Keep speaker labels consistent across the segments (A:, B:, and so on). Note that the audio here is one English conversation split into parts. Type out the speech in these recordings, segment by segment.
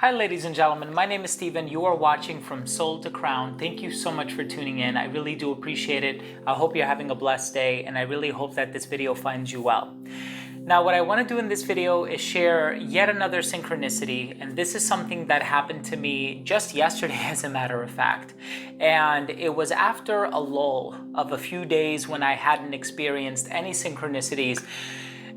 A: Hi ladies and gentlemen, my name is Steven. You are watching From Soul to Crown. Thank you so much for tuning in. I really do appreciate it. I hope you're having a blessed day, and I really hope that this video finds you well. Now, what I want to do in this video is share yet another synchronicity, and this is something that happened to me just yesterday, as a matter of fact. And it was after a lull of a few days when I hadn't experienced any synchronicities,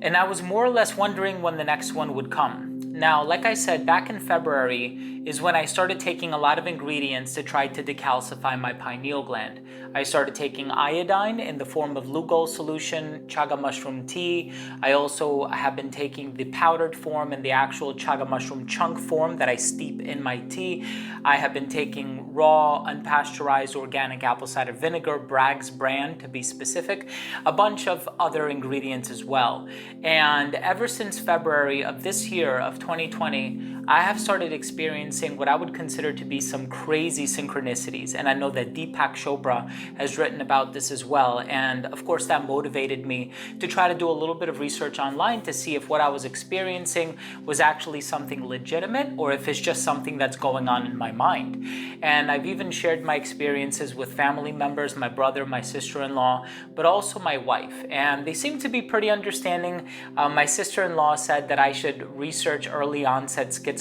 A: and I was more or less wondering when the next one would come. Now, like I said, back in February is when I started taking a lot of ingredients to try to decalcify my pineal gland. I started taking iodine in the form of Lugol solution, chaga mushroom tea. I also have been taking the powdered form and the actual chaga mushroom chunk form that I steep in my tea. I have been taking raw, unpasteurized organic apple cider vinegar, Bragg's brand to be specific, a bunch of other ingredients as well. And ever since February of this year, of 2020, I have started experiencing what I would consider to be some crazy synchronicities. And I know that Deepak Chopra has written about this as well. And of course, that motivated me to try to do a little bit of research online to see if what I was experiencing was actually something legitimate or if it's just something that's going on in my mind. And I've even shared my experiences with family members, my brother, my sister-in-law, but also my wife. And they seem to be pretty understanding. My sister-in-law said that I should research early onset schizophrenia.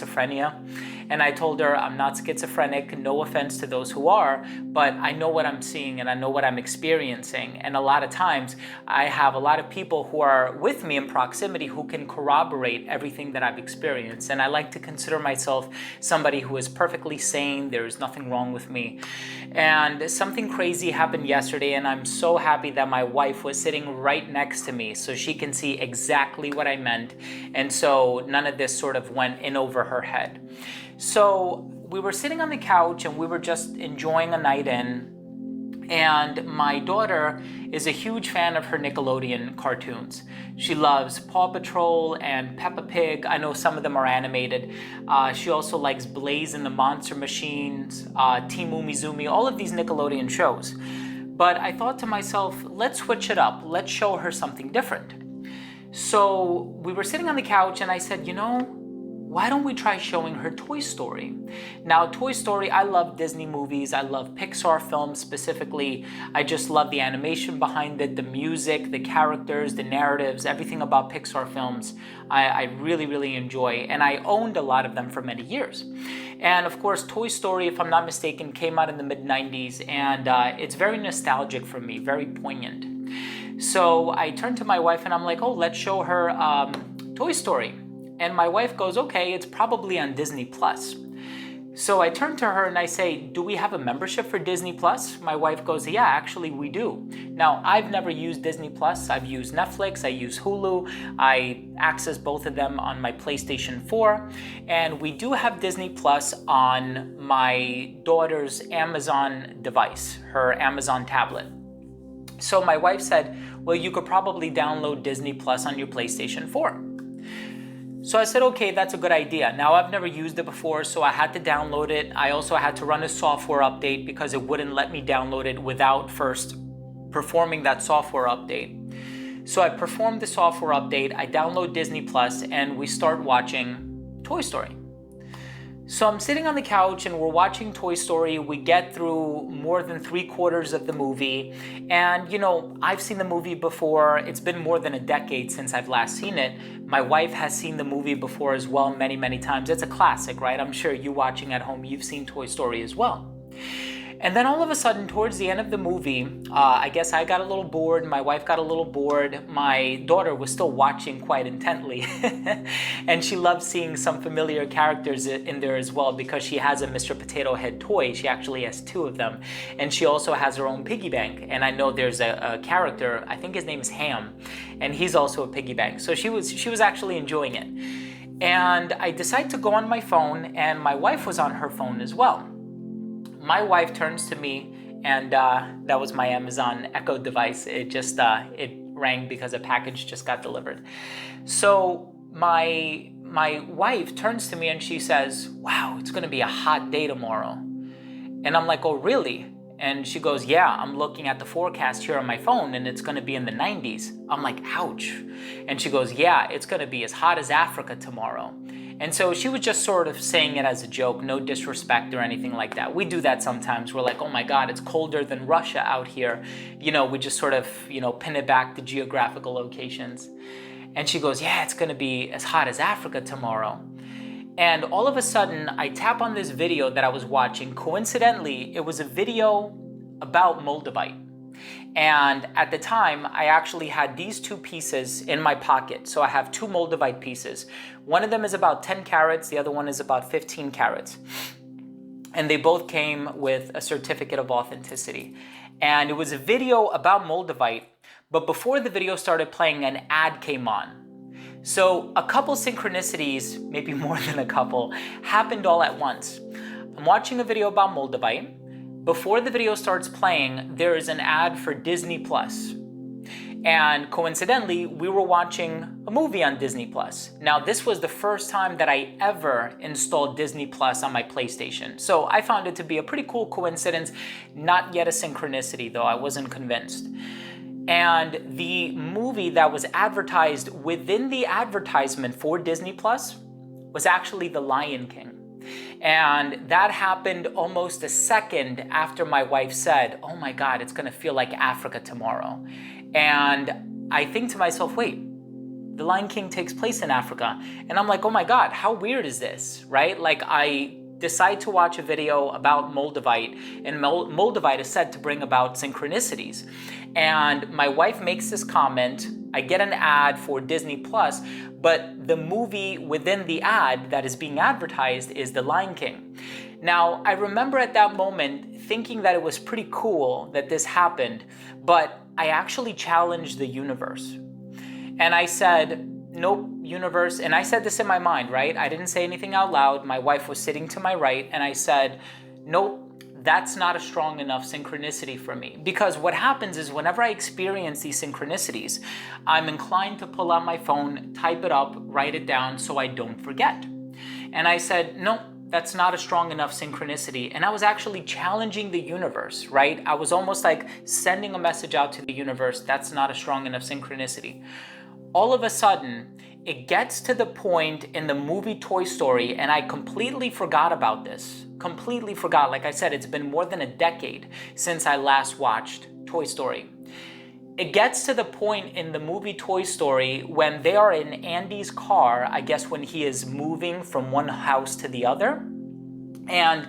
A: And I told her I'm not schizophrenic, no offense to those who are, but I know what I'm seeing and I know what I'm experiencing. And a lot of times I have a lot of people who are with me in proximity who can corroborate everything that I've experienced. And I like to consider myself somebody who is perfectly sane. There's nothing wrong with me. And something crazy happened yesterday, and I'm so happy that my wife was sitting right next to me so she can see exactly what I meant. And so none of this sort of went in over her head. So we were sitting on the couch and we were just enjoying a night in. And my daughter is a huge fan of her Nickelodeon cartoons. She loves Paw Patrol and Peppa Pig. I know some of them are animated. She also likes Blaze and the Monster Machines, Team Umizoomi, all of these Nickelodeon shows. But I thought to myself, let's switch it up. Let's show her something different. So we were sitting on the couch and I said, why don't we try showing her Toy Story? Now, Toy Story, I love Disney movies. I love Pixar films specifically. I just love the animation behind it, the music, the characters, the narratives, everything about Pixar films. I really, really enjoy. And I owned a lot of them for many years. And of course, Toy Story, if I'm not mistaken, came out in the mid-90s. And it's very nostalgic for me, very poignant. So I turned to my wife and I'm like, oh, let's show her Toy Story. And my wife goes, okay, it's probably on Disney Plus. So I turn to her and I say, do we have a membership for Disney Plus? My wife goes, yeah, actually we do. Now, I've never used Disney Plus. I've used Netflix, I use Hulu. I access both of them on my PlayStation 4. And we do have Disney Plus on my daughter's Amazon device, her Amazon tablet. So my wife said, well, you could probably download Disney Plus on your PlayStation 4. So I said, okay, that's a good idea. Now, I've never used it before, so I had to download it. I also had to run a software update because it wouldn't let me download it without first performing that software update. So I performed the software update, I download Disney Plus, and we start watching Toy Story. So I'm sitting on the couch and we're watching Toy Story. We get through more than 3/4 of the movie. And, I've seen the movie before. It's been more than a decade since I've last seen it. My wife has seen the movie before as well, many, many times. It's a classic, right? I'm sure you watching at home, you've seen Toy Story as well. And then all of a sudden, towards the end of the movie, I guess I got a little bored. My wife got a little bored. My daughter was still watching quite intently. And she loves seeing some familiar characters in there as well because she has a Mr. Potato Head toy. She actually has 2 of them. And she also has her own piggy bank. And I know there's a character, I think his name is Ham, and he's also a piggy bank. So she was actually enjoying it. And I decided to go on my phone, and my wife was on her phone as well. My wife turns to me, and that was my Amazon Echo device. It just, it rang because a package just got delivered. So my wife turns to me and she says, wow, it's gonna be a hot day tomorrow. And I'm like, oh, really? And she goes, yeah, I'm looking at the forecast here on my phone and it's going to be in the 90s. I'm like, ouch. And she goes, yeah, it's going to be as hot as Africa tomorrow. And so she was just sort of saying it as a joke, no disrespect or anything like that. We do that sometimes. We're like, oh my God, it's colder than Russia out here. We just sort of, pin it back to geographical locations. And she goes, yeah, it's going to be as hot as Africa tomorrow. And all of a sudden, I tap on this video that I was watching. Coincidentally, it was a video about Moldavite. And at the time, I actually had these two pieces in my pocket. So I have two Moldavite pieces. One of them is about 10 carats. The other one is about 15 carats. And they both came with a certificate of authenticity. And it was a video about Moldavite. But before the video started playing, an ad came on. So a couple synchronicities, maybe more than a couple, happened all at once. I'm watching a video about Moldavite. Before the video starts playing, there is an ad for Disney Plus. And coincidentally, we were watching a movie on Disney Plus. Now, this was the first time that I ever installed Disney Plus on my PlayStation. So I found it to be a pretty cool coincidence, not yet a synchronicity though, I wasn't convinced. And the movie that was advertised within the advertisement for Disney Plus was actually The Lion King. And that happened almost a second after my wife said, oh my God, it's gonna feel like Africa tomorrow. And I think to myself, wait, The Lion King takes place in Africa. And I'm like, oh my God, how weird is this, right? Like I decide to watch a video about Moldavite, and Moldavite is said to bring about synchronicities. And my wife makes this comment, I get an ad for Disney Plus, but the movie within the ad that is being advertised is The Lion King. Now, I remember at that moment thinking that it was pretty cool that this happened, but I actually challenged the universe. And I said, nope, universe. And I said this in my mind, right? I didn't say anything out loud. My wife was sitting to my right, and I said, nope, that's not a strong enough synchronicity for me. Because what happens is whenever I experience these synchronicities, I'm inclined to pull out my phone, type it up, write it down so I don't forget. And I said, no, that's not a strong enough synchronicity. And I was actually challenging the universe, right? I was almost like sending a message out to the universe, that's not a strong enough synchronicity. All of a sudden, it gets to the point in the movie Toy Story, and I completely forgot about this. Completely forgot. Like I said, it's been more than a decade since I last watched Toy Story. It gets to the point in the movie Toy Story when they are in Andy's car, I guess when he is moving from one house to the other, and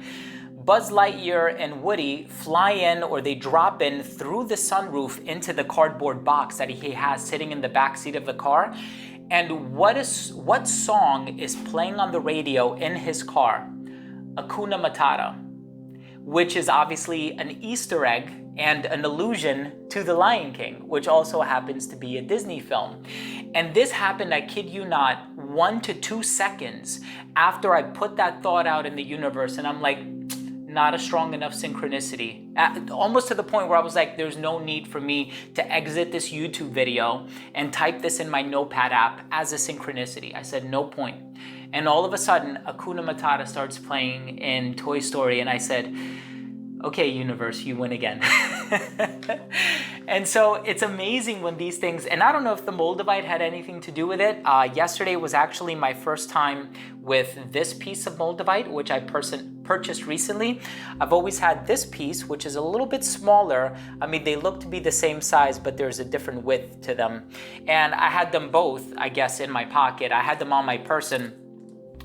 A: Buzz Lightyear and Woody fly in, or they drop in through the sunroof into the cardboard box that he has sitting in the back seat of the car. And what song is playing on the radio in his car? Hakuna Matata, which is obviously an Easter egg and an allusion to The Lion King, which also happens to be a Disney film. And this happened, I kid you not, 1 to 2 seconds after I put that thought out in the universe, and I'm like, not a strong enough synchronicity. Almost to the point where I was like, there's no need for me to exit this YouTube video and type this in my notepad app as a synchronicity. I said, no point. And all of a sudden, Hakuna Matata starts playing in Toy Story, and I said, okay, universe, you win again. And so it's amazing when these things, and I don't know if the Moldavite had anything to do with it. Yesterday was actually my first time with this piece of Moldavite, which I purchased recently. I've always had this piece, which is a little bit smaller. I mean, they look to be the same size, but there's a different width to them. And I had them both, I guess, in my pocket. I had them on my person.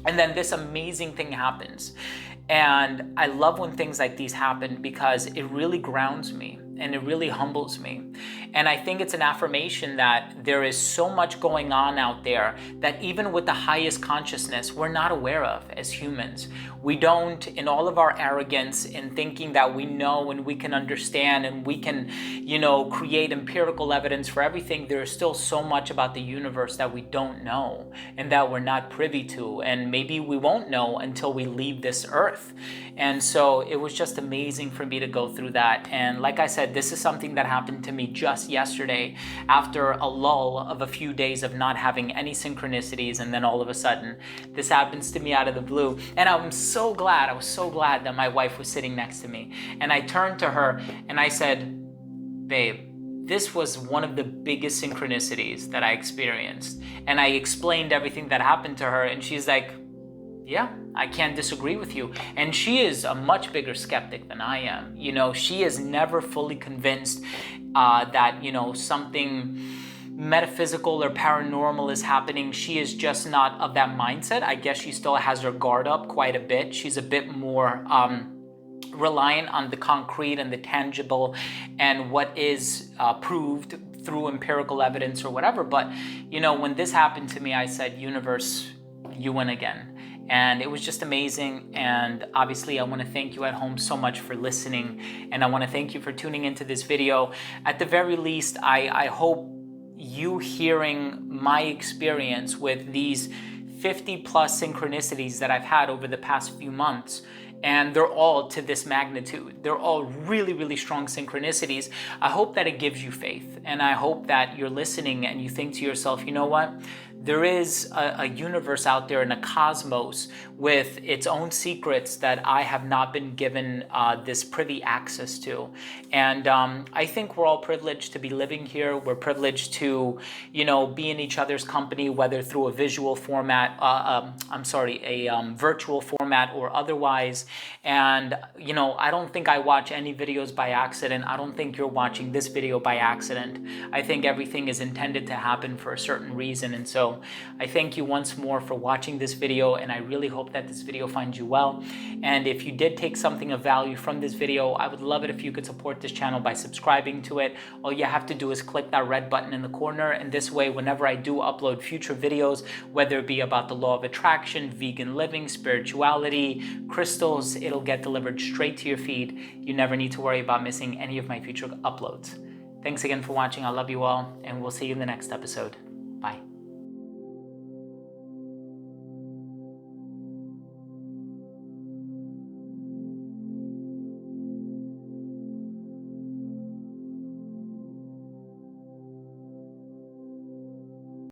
A: And then this amazing thing happens. And I love when things like these happen because it really grounds me and it really humbles me. And I think it's an affirmation that there is so much going on out there that even with the highest consciousness, we're not aware of as humans. We don't, in all of our arrogance in thinking that we know and we can understand and we can, create empirical evidence for everything, there is still so much about the universe that we don't know and that we're not privy to. And maybe we won't know until we leave this earth. And so it was just amazing for me to go through that. And like I said, said, this is something that happened to me just yesterday after a lull of a few days of not having any synchronicities, and then all of a sudden this happens to me out of the blue. And I was so glad that my wife was sitting next to me. And I turned to her and I said, babe, this was one of the biggest synchronicities that I experienced. And I explained everything that happened to her, and she's like, yeah, I can't disagree with you. And she is a much bigger skeptic than I am. You know, she is never fully convinced that, you know, something metaphysical or paranormal is happening. She is just not of that mindset. I guess she still has her guard up quite a bit. She's a bit more reliant on the concrete and the tangible and what is proved through empirical evidence or whatever. But, you know, when this happened to me, I said, universe, you win again. And it was just amazing. And obviously I want to thank you at home so much for listening. And I want to thank you for tuning into this video. At the very least, I hope you hearing my experience with these 50 plus synchronicities that I've had over the past few months, and they're all to this magnitude. They're all really, really strong synchronicities. I hope that it gives you faith. And I hope that you're listening and you think to yourself, you know what? There is a universe out there and a cosmos with its own secrets that I have not been given this privy access to. And I think we're all privileged to be living here. We're privileged to, you know, be in each other's company, whether through a visual format, a virtual format or otherwise. And, you know, I don't think I watch any videos by accident. I don't think you're watching this video by accident. I think everything is intended to happen for a certain reason. And so I thank you once more for watching this video, and I really hope that this video finds you well. And if you did take something of value from this video, I would love it if you could support this channel by subscribing to it. All you have to do is click that red button in the corner, and this way, whenever I do upload future videos, whether it be about the law of attraction, vegan living, spirituality, crystals, it'll get delivered straight to your feed. You never need to worry about missing any of my future uploads. Thanks again for watching. I love you all, and we'll see you in the next episode.